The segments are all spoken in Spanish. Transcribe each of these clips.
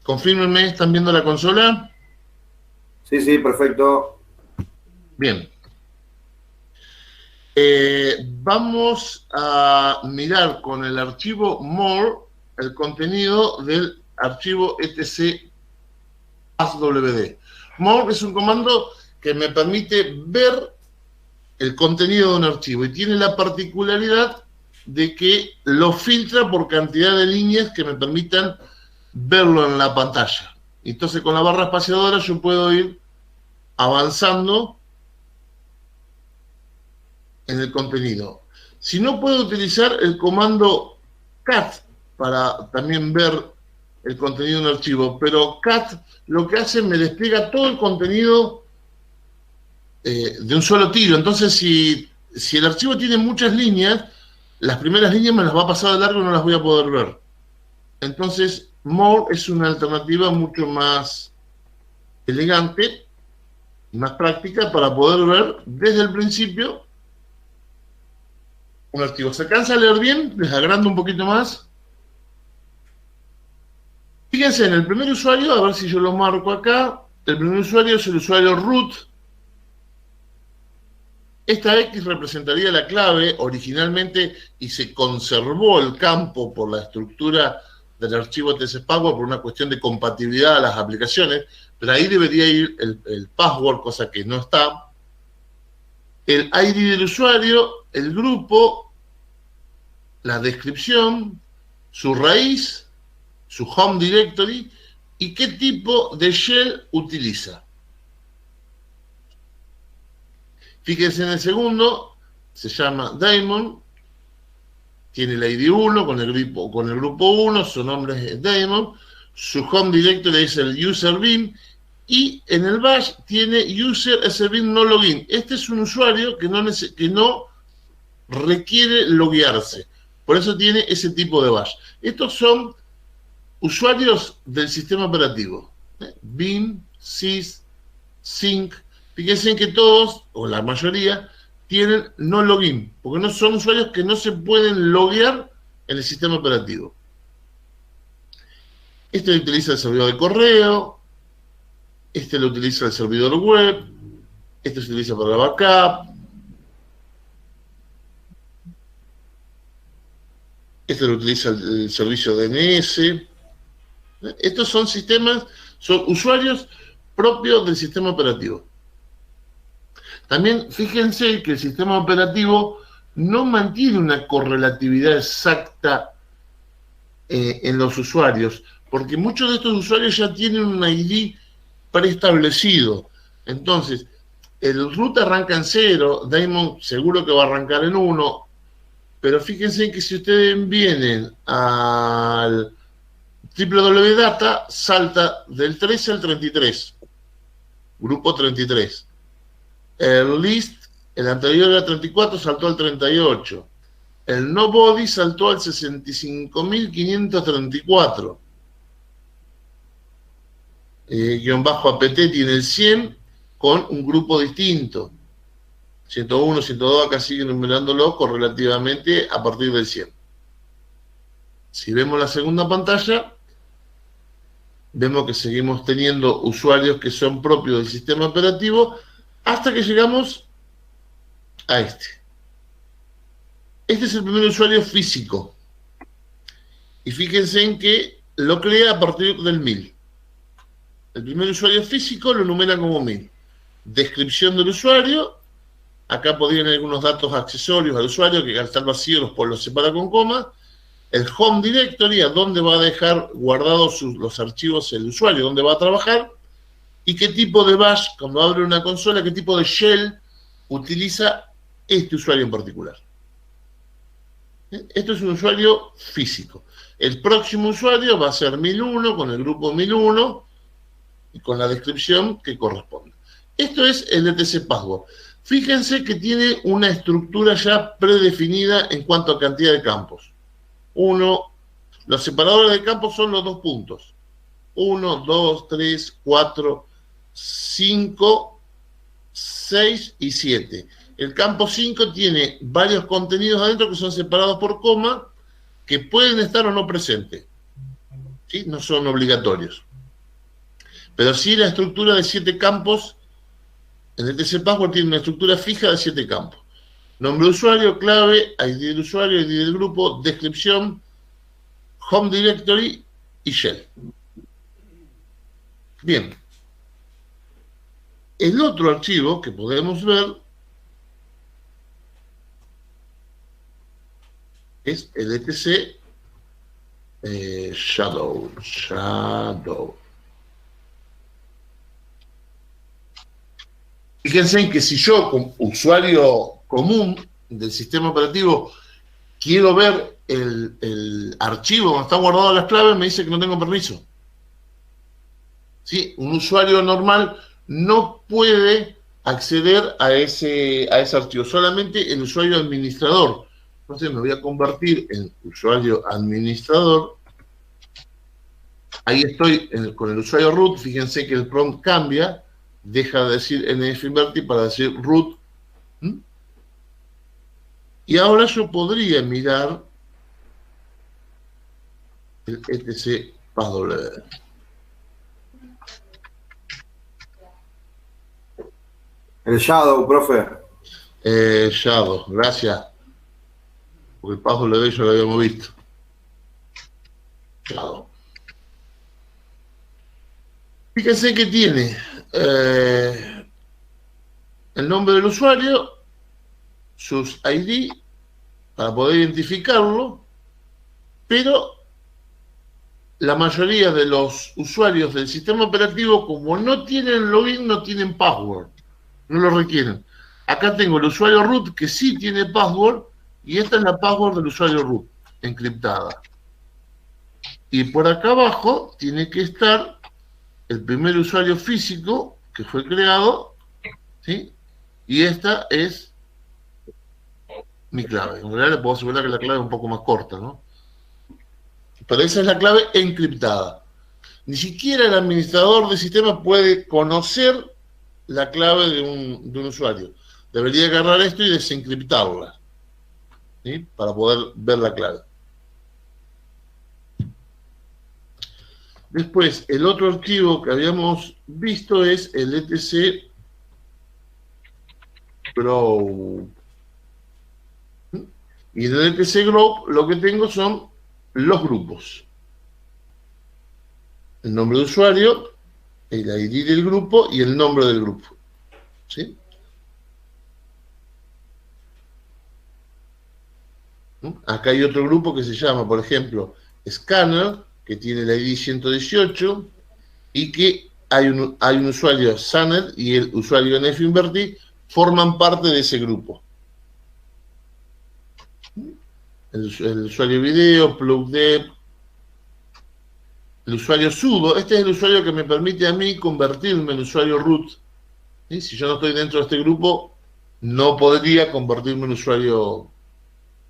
Confírmenme, ¿están viendo la consola? Sí, sí, perfecto. Bien. Vamos a mirar con el archivo more el contenido del archivo etc passwd. More es un comando que me permite ver el contenido de un archivo y tiene la particularidad de que lo filtra por cantidad de líneas que me permitan verlo en la pantalla. Entonces con la barra espaciadora yo puedo ir avanzando en el contenido. Si no, puedo utilizar el comando cat para también ver el contenido de un archivo, pero cat lo que hace me despliega todo el contenido de un solo tiro. Entonces si el archivo tiene muchas líneas, las primeras líneas me las va a pasar de largo y no las voy a poder ver. Entonces more es una alternativa mucho más elegante y más práctica para poder ver desde el principio un archivo. ¿Se alcanza a leer bien? Les agrando un poquito más. Fíjense en el primer usuario, a ver si yo lo marco acá. El primer usuario es el usuario root. Esta X representaría la clave originalmente y se conservó el campo por la estructura del archivo tcpasword por una cuestión de compatibilidad a las aplicaciones, pero ahí debería ir el password, cosa que no está. El ID del usuario, el grupo, la descripción, su raíz, su home directory y qué tipo de shell utiliza. Fíjense en el segundo, se llama Daemon, tiene el ID 1 con el grupo 1, su nombre es Daemon, su home directory es el user bin y en el bash tiene user sbin no login. Este es un usuario que no requiere loguearse, por eso tiene ese tipo de bash. Estos son usuarios del sistema operativo, bin, sys, sync. Fíjense en que todos, o la mayoría, tienen no login, porque no son usuarios que no se pueden loguear en el sistema operativo. Este lo utiliza el servidor de correo, este lo utiliza el servidor web, este se utiliza para la backup, este lo utiliza el servicio DNS. Estos son son usuarios propios del sistema operativo. También fíjense que el sistema operativo no mantiene una correlatividad exacta en los usuarios, porque muchos de estos usuarios ya tienen un ID preestablecido. Entonces, el root arranca en 0, Daemon seguro que va a arrancar en 1, pero fíjense que si ustedes vienen al www.data, salta del 13 al 33, grupo 33. El list, el anterior era 34, saltó al 38. El nobody saltó al 65.534. Guión bajo apt tiene el 100 con un grupo distinto. 101, 102, acá siguen numerándolo correlativamente a partir del 100. Si vemos la segunda pantalla, vemos que seguimos teniendo usuarios que son propios del sistema operativo hasta que llegamos a este. Este es el primer usuario físico. Y fíjense en que lo crea a partir del 1000. El primer usuario físico lo numera como 1000. Descripción del usuario. Acá podrían algunos datos accesorios al usuario que al estar vacío los separa con coma. El home directory, a dónde va a dejar guardados los archivos el usuario, dónde va a trabajar. Y qué tipo de bash, cuando abre una consola, qué tipo de shell utiliza este usuario en particular. Esto es un usuario físico. El próximo usuario va a ser 1001 con el grupo 1001 y con la descripción que corresponde. Esto es el etc password. Fíjense que tiene una estructura ya predefinida en cuanto a cantidad de campos. 1, Los separadores de campos son los dos puntos. 1, 2, 3, 4, 5, 6 y 7. El campo 5 tiene varios contenidos adentro que son separados por coma, que pueden estar o no presentes. ¿Sí? No son obligatorios. Pero sí la estructura de 7 campos, en el TC Password tiene una estructura fija de 7 campos. Nombre de usuario, clave, ID del usuario, ID del grupo, descripción, home directory y shell. Bien. El otro archivo que podemos ver es el etc shadow. Fíjense en que si yo, como usuario común del sistema operativo, quiero ver el archivo donde están guardadas las claves, me dice que no tengo permiso. ¿Sí? Un usuario normal no puede acceder a ese archivo, solamente el usuario administrador. Entonces me voy a convertir en usuario administrador. Ahí estoy con el usuario root. Fíjense que el prompt cambia, deja de decir nfinverti para decir root. Y ahora yo podría mirar el etc passwd. El shadow, profe. Shadow, gracias. Porque el passwd ya lo habíamos visto. Shadow. Fíjense que tiene el nombre del usuario, sus ID, para poder identificarlo, pero la mayoría de los usuarios del sistema operativo, como no tienen login, no tienen password, no lo requieren. Acá tengo el usuario root que sí tiene password, y esta es la password del usuario root, encriptada. Y por acá abajo tiene que estar el primer usuario físico que fue creado, ¿sí? Y esta es mi clave. En realidad le puedo asegurar que la clave es un poco más corta, ¿no? Pero esa es la clave encriptada. Ni siquiera el administrador de sistema puede conocer la clave de un usuario. Debería agarrar esto y desencriptarla, ¿sí? Para poder ver la clave. Después, el otro archivo que habíamos visto es el etc group. Y en el etc group lo que tengo son los grupos. El nombre de usuario, el ID del grupo y el nombre del grupo. ¿Sí? Acá hay otro grupo que se llama, por ejemplo, Scanner, que tiene el ID 118, y que hay un usuario Sanner y el usuario nfinverti forman parte de ese grupo. El usuario video, plugdev, el usuario sudo, este es el usuario que me permite a mí convertirme en usuario root. ¿Sí? Si yo no estoy dentro de este grupo, no podría convertirme en usuario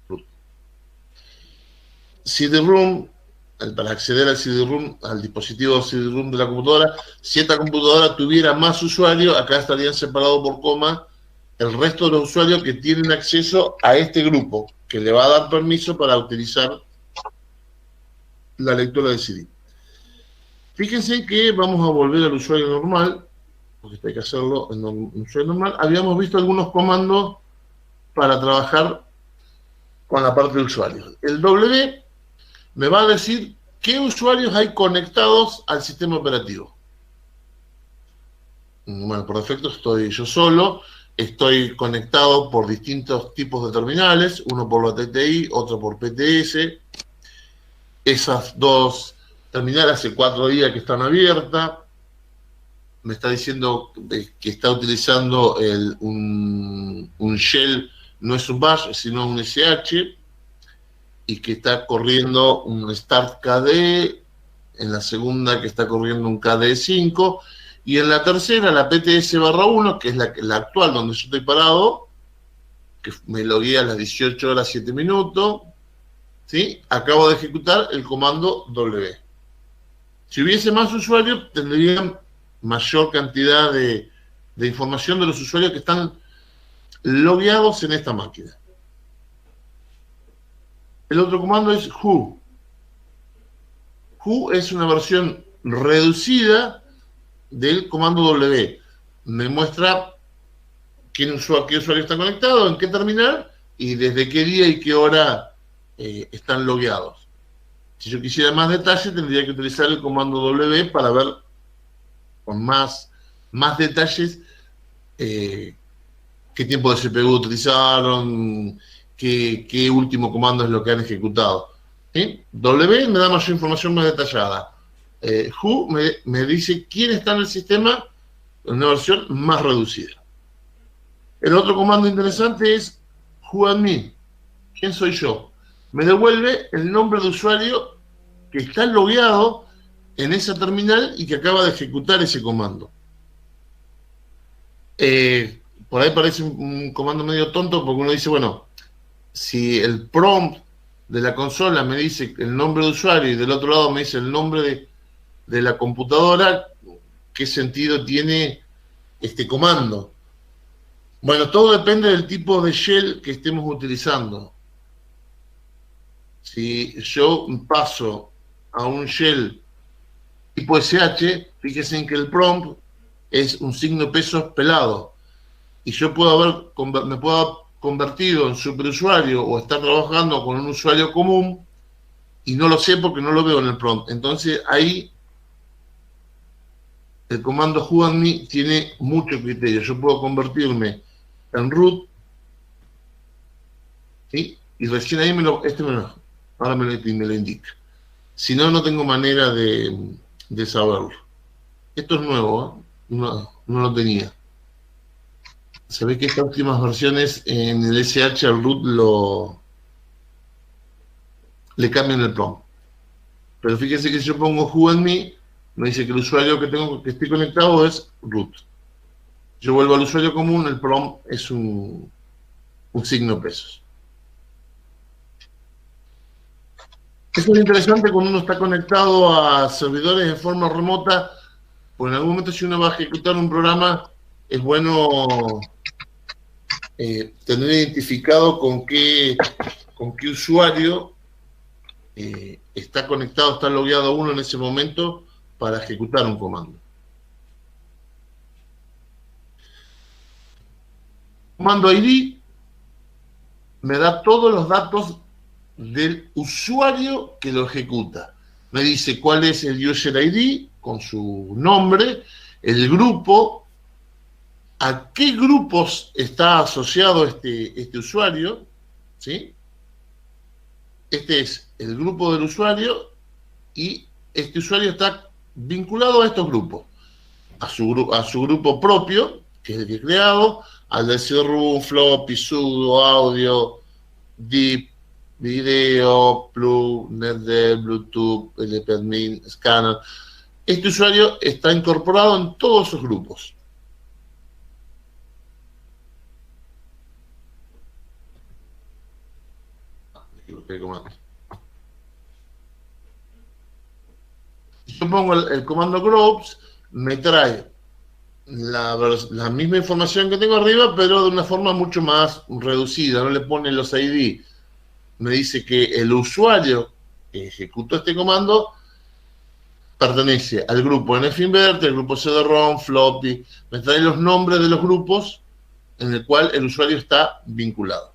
root. CD-ROOM, para acceder al CD-ROOM, al dispositivo CD-ROOM de la computadora, si esta computadora tuviera más usuarios, acá estarían separados por coma el resto de los usuarios que tienen acceso a este grupo, que le va a dar permiso para utilizar la lectura de CD. Fíjense que vamos a volver al usuario normal, porque esto hay que hacerlo en un usuario normal. Habíamos visto algunos comandos para trabajar con la parte de usuarios. El W me va a decir qué usuarios hay conectados al sistema operativo. Bueno, por defecto estoy yo solo, estoy conectado por distintos tipos de terminales, uno por la TTI, otro por PTS. Esas dos terminales hace 4 días que están abiertas. Me está diciendo que está utilizando un shell, no es un bash, sino un SH, y que está corriendo un start KDE, en la segunda que está corriendo un KDE5, y en la tercera, la PTS/1, que es la actual donde yo estoy parado, que me logué a las 18 horas 7 minutos, ¿sí? Acabo de ejecutar el comando W. Si hubiese más usuarios, tendrían mayor cantidad de información de los usuarios que están logueados en esta máquina. El otro comando es who. Who es una versión reducida del comando W. Me muestra qué usuario está conectado, en qué terminal y desde qué día y qué hora están logueados. Si yo quisiera más detalle, tendría que utilizar el comando W para ver con más detalles qué tiempo de CPU utilizaron, qué último comando es lo que han ejecutado. ¿Sí? W me da mayor información más detallada. Who me dice quién está en el sistema en una versión más reducida. El otro comando interesante es whoadmin. ¿Quién soy yo? Me devuelve el nombre de usuario que está logueado en esa terminal y que acaba de ejecutar ese comando. Por ahí parece un comando medio tonto porque uno dice, bueno, si el prompt de la consola me dice el nombre de usuario y del otro lado me dice el nombre de la computadora, ¿qué sentido tiene este comando? Bueno, todo depende del tipo de shell que estemos utilizando. Si yo paso a un shell tipo SH, fíjense en que el prompt es un signo pesos pelado. Y yo me puedo haber convertido en superusuario o estar trabajando con un usuario común y no lo sé porque no lo veo en el prompt. Entonces ahí el comando whoadmin tiene mucho criterio. Yo puedo convertirme en root, ¿sí? Y recién ahí ahora me lo indica. Si no, no tengo manera de saberlo. Esto es nuevo, ¿eh? No lo tenía. Se ve que estas últimas versiones en el SH al root le cambian el prompt. Pero fíjense que si yo pongo whoadmin, me dice que el usuario que estoy conectado es root. Yo vuelvo al usuario común, el prompt es un signo pesos. Esto es interesante cuando uno está conectado a servidores de forma remota, pues en algún momento si uno va a ejecutar un programa, es bueno tener identificado con qué usuario está conectado, está logueado uno en ese momento para ejecutar un comando. Comando ID me da todos los datos del usuario que lo ejecuta. Me dice cuál es el user ID con su nombre, el grupo, a qué grupos está asociado este usuario, ¿sí? Este es el grupo del usuario y este usuario está vinculado a estos grupos, a su grupo propio, que es el que he creado, al de CD-ROM, floppy, sudo, audio, deep, video, plug, netdev, bluetooth, lpadmin, scanner. Este usuario está incorporado en todos esos grupos. Si yo pongo el comando groups, me trae la misma información que tengo arriba, pero de una forma mucho más reducida. No le pone los ID. Me dice que el usuario que ejecutó este comando pertenece al grupo NFinverter, el grupo CD-ROM, floppy. Me trae los nombres de los grupos en el cual el usuario está vinculado.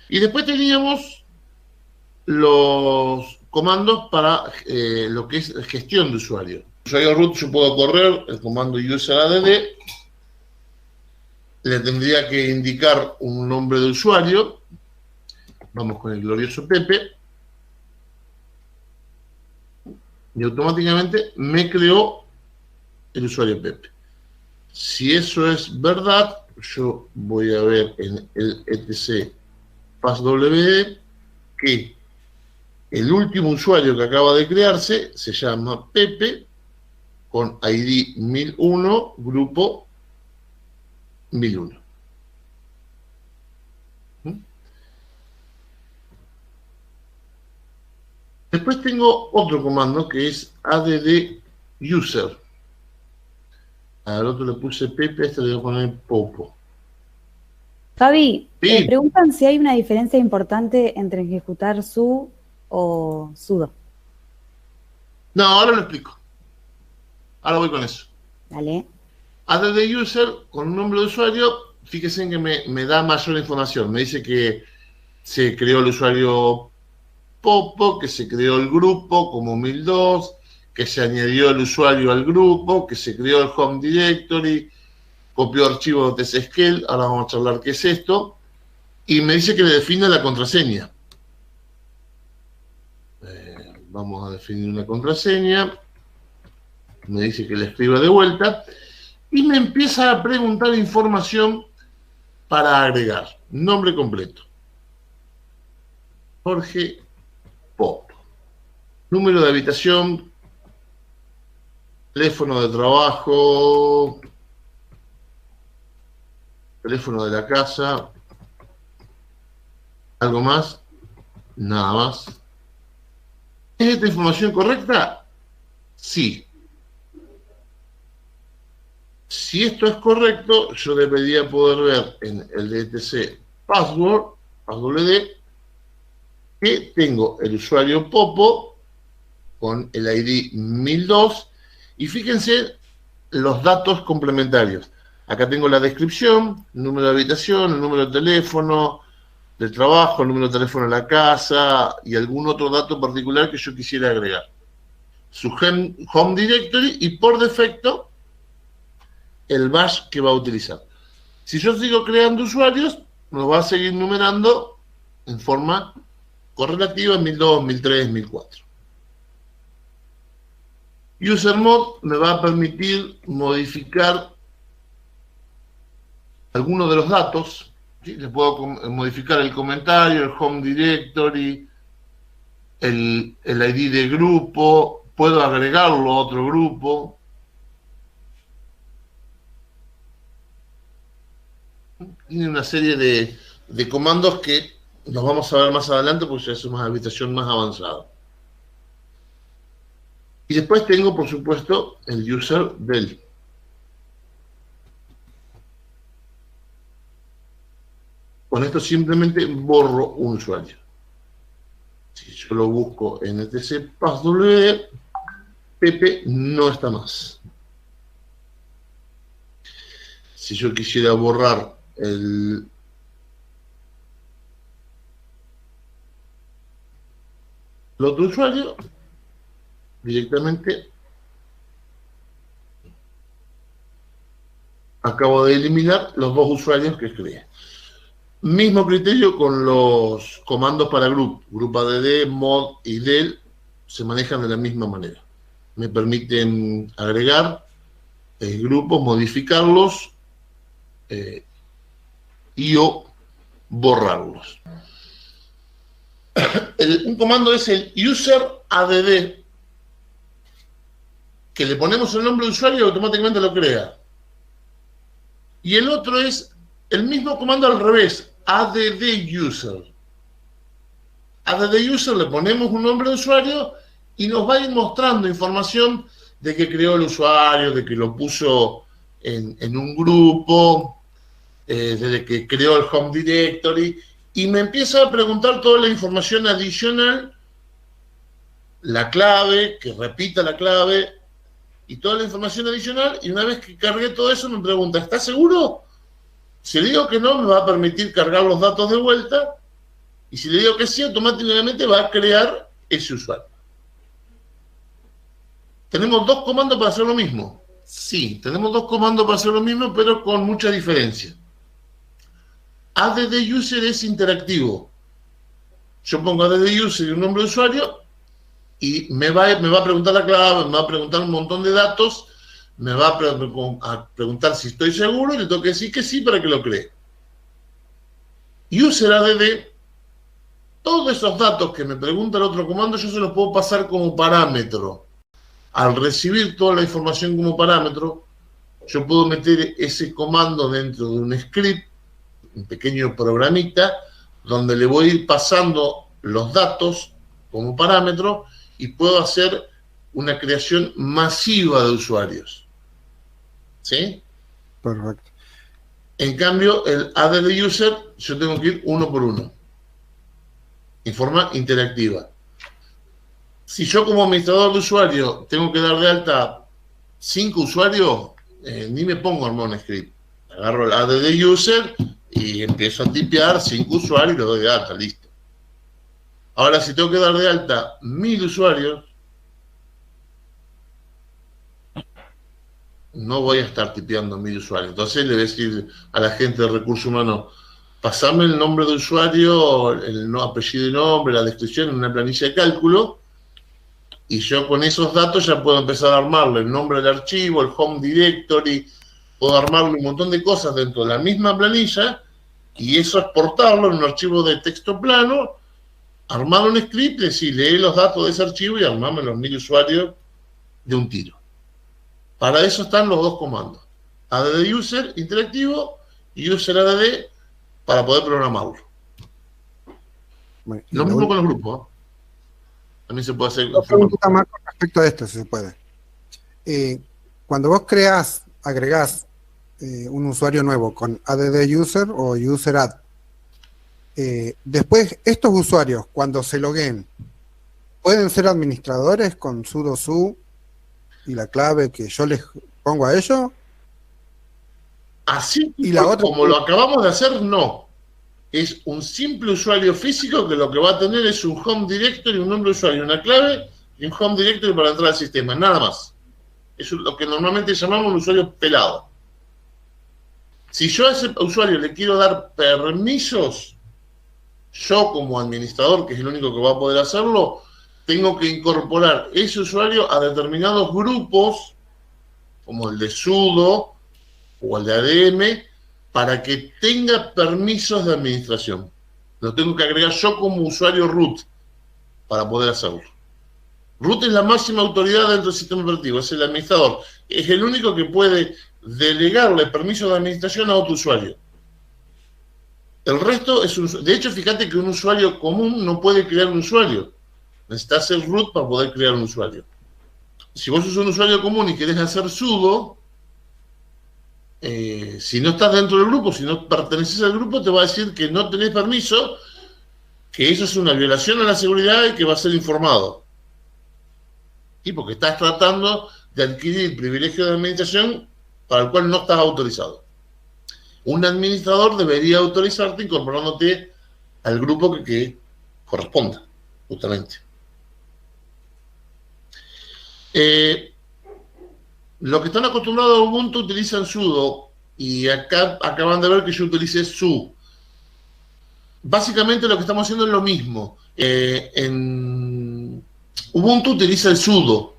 Y después teníamos los comandos para lo que es gestión de usuario. Usuario root, yo puedo correr el comando useradd, le tendría que indicar un nombre de usuario. Vamos con el glorioso Pepe. Y automáticamente me creó el usuario Pepe. Si eso es verdad, yo voy a ver en el etc passwd que el último usuario que acaba de crearse se llama Pepe, con ID 1001, grupo 1001. Después tengo otro comando que es add user. Al otro le puse Pepe, a este le voy a poner Popo. Fabi, Sí. preguntan si hay una diferencia importante entre ejecutar su o sudo. No, ahora lo explico. Ahora voy con eso. Dale. Add user con un nombre de usuario, fíjense en que me da mayor información. Me dice que se creó el usuario Popo, que se creó el grupo como 1002, que se añadió el usuario al grupo, que se creó el home directory, copió archivos de tsql, ahora vamos a charlar qué es esto, y me dice que le define la contraseña. Vamos a definir una contraseña, me dice que le escriba de vuelta, y me empieza a preguntar información para agregar. Nombre completo. Jorge Pop. Número de habitación, teléfono de trabajo, teléfono de la casa, ¿algo más? Nada más. ¿Es esta información correcta? Sí. Si esto es correcto, yo debería poder ver en el DTC password, password que tengo el usuario Popo con el ID 1002 y fíjense los datos complementarios. Acá tengo la descripción, el número de habitación, el número de teléfono del trabajo, el número de teléfono de la casa y algún otro dato particular que yo quisiera agregar. Su home directory y por defecto el bash que va a utilizar. Si yo sigo creando usuarios, me lo va a seguir numerando en forma correlativa 1002, 1003, 1004. UserMod me va a permitir modificar algunos de los datos. ¿Sí? Le puedo modificar el comentario, el home directory, el ID de grupo, puedo agregarlo a otro grupo. Tiene una serie de comandos que los vamos a ver más adelante porque ya es una habitación más avanzada. Y después tengo, por supuesto, el user del. Con esto simplemente borro un usuario. Si yo lo busco en etc passwd, Pepe no está más. Si yo quisiera borrar el otro usuario, directamente acabo de eliminar los dos usuarios que creé. Mismo criterio con los comandos para group add, mod y del se manejan de la misma manera. Me permiten agregar grupos, modificarlos y o borrarlos. Un comando es el user add, que le ponemos el nombre de usuario y automáticamente lo crea. Y el otro es el mismo comando al revés, add user. Add user le ponemos un nombre de usuario y nos va a ir mostrando información de que creó el usuario, de que lo puso en un grupo, desde que creó el home directory, y me empieza a preguntar toda la información adicional, la clave, que repita la clave, y toda la información adicional, y una vez que cargué todo eso me pregunta, ¿estás seguro? Si le digo que no, me va a permitir cargar los datos de vuelta, y si le digo que sí, automáticamente va a crear ese usuario. ¿Tenemos dos comandos para hacer lo mismo? Sí, tenemos dos comandos para hacer lo mismo, pero con mucha diferencia. Add user es interactivo. Yo pongo add user y un nombre de usuario y me va a preguntar la clave, me va a preguntar un montón de datos, me va a preguntar si estoy seguro y le tengo que decir que sí para que lo cree. User add, todos esos datos que me pregunta el otro comando yo se los puedo pasar como parámetro. Al recibir toda la información como parámetro, yo puedo meter ese comando dentro de un script, un pequeño programita, donde le voy a ir pasando los datos como parámetro y puedo hacer una creación masiva de usuarios. ¿Sí? Perfecto. En cambio, el add user, yo tengo que ir uno por uno, en forma interactiva. Si yo como administrador de usuario tengo que dar de alta 5 usuarios, ni me pongo a armar un script. Agarro el add user y empiezo a tipear 5 usuarios y lo doy de alta, listo. Ahora, si tengo que dar de alta 1000 usuarios, no voy a estar tipeando 1000 usuarios. Entonces le voy a decir a la gente de recursos humanos, pasame el nombre de usuario, el apellido y nombre, la descripción en una planilla de cálculo, y yo con esos datos ya puedo empezar a armarle el nombre del archivo, el home directory, puedo armarle un montón de cosas dentro de la misma planilla, y eso exportarlo en un archivo de texto plano, armar un script, decir, lee los datos de ese archivo y armarme los 1000 usuarios de un tiro. Para eso están los dos comandos. Add user interactivo y user add para poder programarlo. Bueno, Lo mismo con los grupos. También se puede hacer. Una pregunta más con respecto a esto, si se puede. Cuando vos agregás un usuario nuevo con add user o user add, después estos usuarios, cuando se loguen, ¿pueden ser administradores con sudo su y la clave que yo les pongo a ellos? Así y la otra, como lo acabamos de hacer, no. Es un simple usuario físico que lo que va a tener es un home directory, un nombre de usuario, una clave y un home directory para entrar al sistema, nada más. Es lo que normalmente llamamos un usuario pelado. Si yo a ese usuario le quiero dar permisos, yo como administrador, que es el único que va a poder hacerlo, tengo que incorporar ese usuario a determinados grupos, como el de sudo o el de ADM, para que tenga permisos de administración. Lo tengo que agregar yo como usuario root para poder hacerlo. Root es la máxima autoridad dentro del sistema operativo, es el administrador. Es el único que puede delegarle permisos de administración a otro usuario. El resto es un... De hecho, fíjate que un usuario común no puede crear un usuario. Necesitas ser root para poder crear un usuario. Si vos sos un usuario común y querés hacer sudo, si no estás dentro del grupo, si no perteneces al grupo, te va a decir que no tenés permiso, que eso es una violación a la seguridad y que va a ser informado. Y porque estás tratando de adquirir privilegio de administración para el cual no estás autorizado. Un administrador debería autorizarte incorporándote al grupo que corresponda, justamente. Los que están acostumbrados a Ubuntu utilizan sudo y acá acaban de ver que yo utilicé su. Básicamente lo que estamos haciendo es lo mismo. En Ubuntu utiliza el sudo,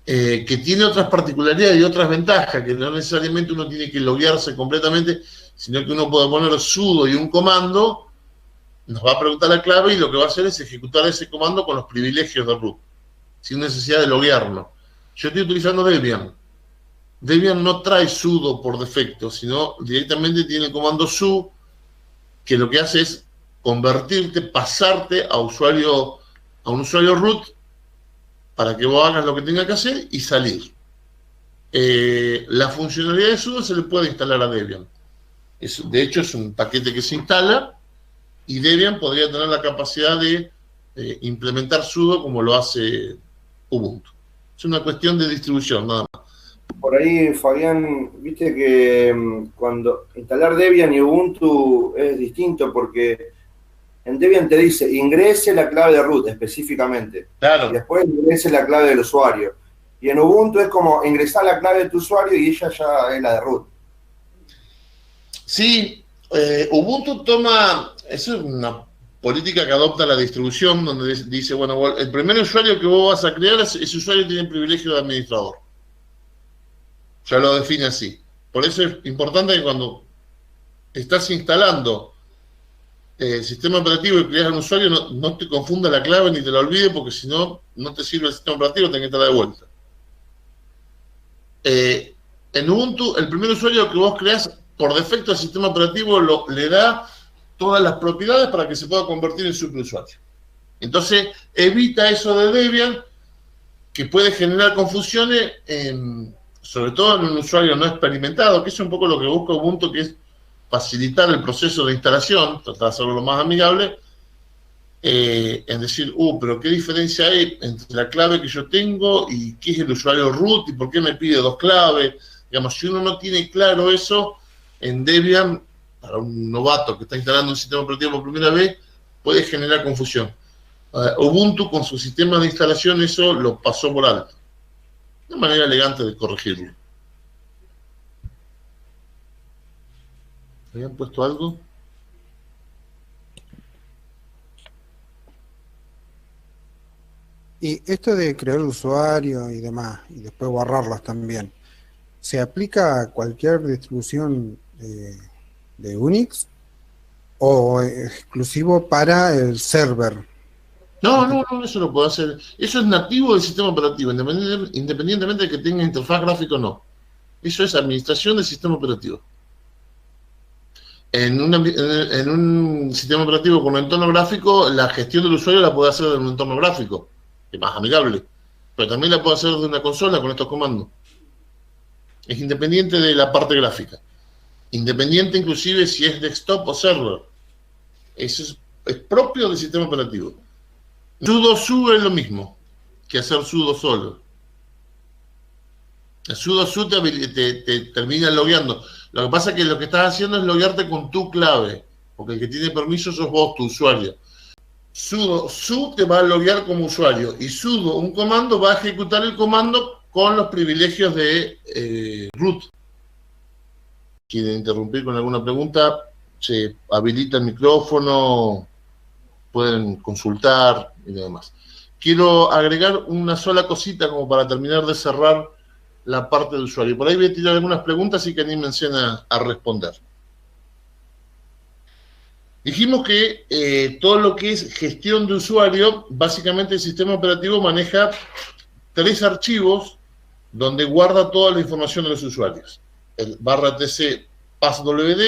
que tiene otras particularidades y otras ventajas, que no necesariamente uno tiene que loguearse completamente, sino que uno puede poner sudo y un comando, nos va a preguntar la clave y lo que va a hacer es ejecutar ese comando con los privilegios de root, sin necesidad de loguearnos. Yo estoy utilizando Debian. Debian no trae sudo por defecto, sino directamente tiene el comando su, que lo que hace es convertirte, pasarte a un usuario root para que vos hagas lo que tengas que hacer y salir. La funcionalidad de sudo se le puede instalar a Debian. De hecho, es un paquete que se instala y Debian podría tener la capacidad de implementar sudo como lo hace Ubuntu. Es una cuestión de distribución, nada más. Por ahí, Fabián, viste que cuando instalar Debian y Ubuntu es distinto porque en Debian te dice ingrese la clave de root específicamente. Claro. Y después ingrese la clave del usuario. Y en Ubuntu es como ingresar la clave de tu usuario y ella ya es la de root. Sí, Ubuntu toma... Eso es una política que adopta la distribución, donde dice, bueno, el primer usuario que vos vas a crear, ese usuario tiene privilegio de administrador. Ya lo define así. Por eso es importante que cuando estás instalando el sistema operativo y creas un usuario, no te confunda la clave ni te la olvides, porque si no, no te sirve el sistema operativo, tenés que estar de vuelta. En Ubuntu, el primer usuario que vos creás, por defecto al sistema operativo le da todas las propiedades para que se pueda convertir en superusuario. Entonces, evita eso de Debian, que puede generar confusiones, sobre todo en un usuario no experimentado, que es un poco lo que busca Ubuntu, que es facilitar el proceso de instalación, tratar de hacerlo lo más amigable, en decir, pero ¿qué diferencia hay entre la clave que yo tengo y qué es el usuario root y por qué me pide 2 claves? Digamos, si uno no tiene claro eso, en Debian, para un novato que está instalando un sistema operativo por primera vez, puede generar confusión. Ubuntu, con su sistema de instalación, eso lo pasó por alto. Una manera elegante de corregirlo. ¿Habían puesto algo? Y esto de crear usuario y demás, y después borrarlos también, ¿se aplica a cualquier distribución de Unix o exclusivo para el server? No, eso lo puede hacer. Eso es nativo del sistema operativo, independientemente de que tenga interfaz gráfica o no. Eso es administración del sistema operativo. En un sistema operativo con un entorno gráfico, la gestión del usuario la puede hacer en un entorno gráfico, que es más amigable. Pero también la puede hacer de una consola con estos comandos. Es independiente de la parte gráfica. Independiente inclusive si es desktop o server. Eso es propio del sistema operativo. Sudo su es lo mismo que hacer sudo solo. El sudo su te termina logueando. Lo que pasa es que lo que estás haciendo es loguearte con tu clave, porque el que tiene permiso sos vos, tu usuario. Sudo su te va a loguear como usuario y sudo, un comando, va a ejecutar el comando con los privilegios de root. ¿Quieren interrumpir con alguna pregunta? Se habilita el micrófono, pueden consultar y demás. Quiero agregar una sola cosita como para terminar de cerrar la parte de usuario. Por ahí voy a tirar algunas preguntas y que anímense a responder. Dijimos que todo lo que es gestión de usuario, básicamente el sistema operativo maneja 3 archivos donde guarda toda la información de los usuarios. El /tc passwd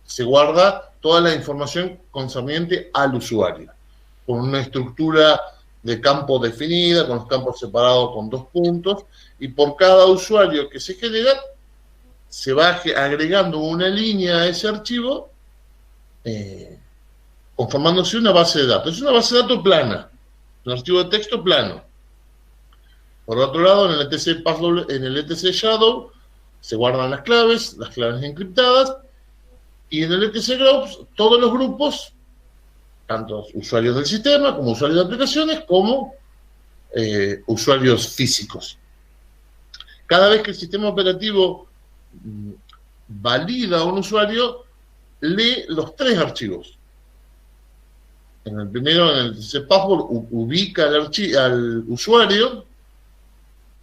se guarda toda la información concerniente al usuario, con una estructura de campo definida, con los campos separados con 2 puntos, y por cada usuario que se genera, se va agregando una línea a ese archivo, conformándose una base de datos. Es una base de datos plana, un archivo de texto plano. Por otro lado, en el etc shadow se guardan las claves encriptadas, y en el etc groups todos los grupos, tanto usuarios del sistema como usuarios de aplicaciones, como usuarios físicos. Cada vez que el sistema operativo valida a un usuario, lee los 3 archivos. En el primero, en el password, ubica al usuario.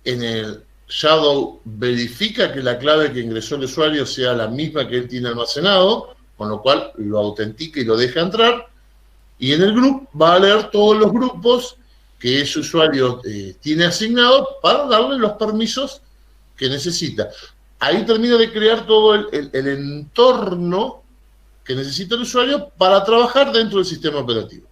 En el shadow verifica que la clave que ingresó el usuario sea la misma que él tiene almacenado, con lo cual lo autentica y lo deja entrar. Y en el group va a leer todos los grupos que ese usuario tiene asignados para darle los permisos que necesita. Ahí termina de crear todo el entorno que necesita el usuario para trabajar dentro del sistema operativo.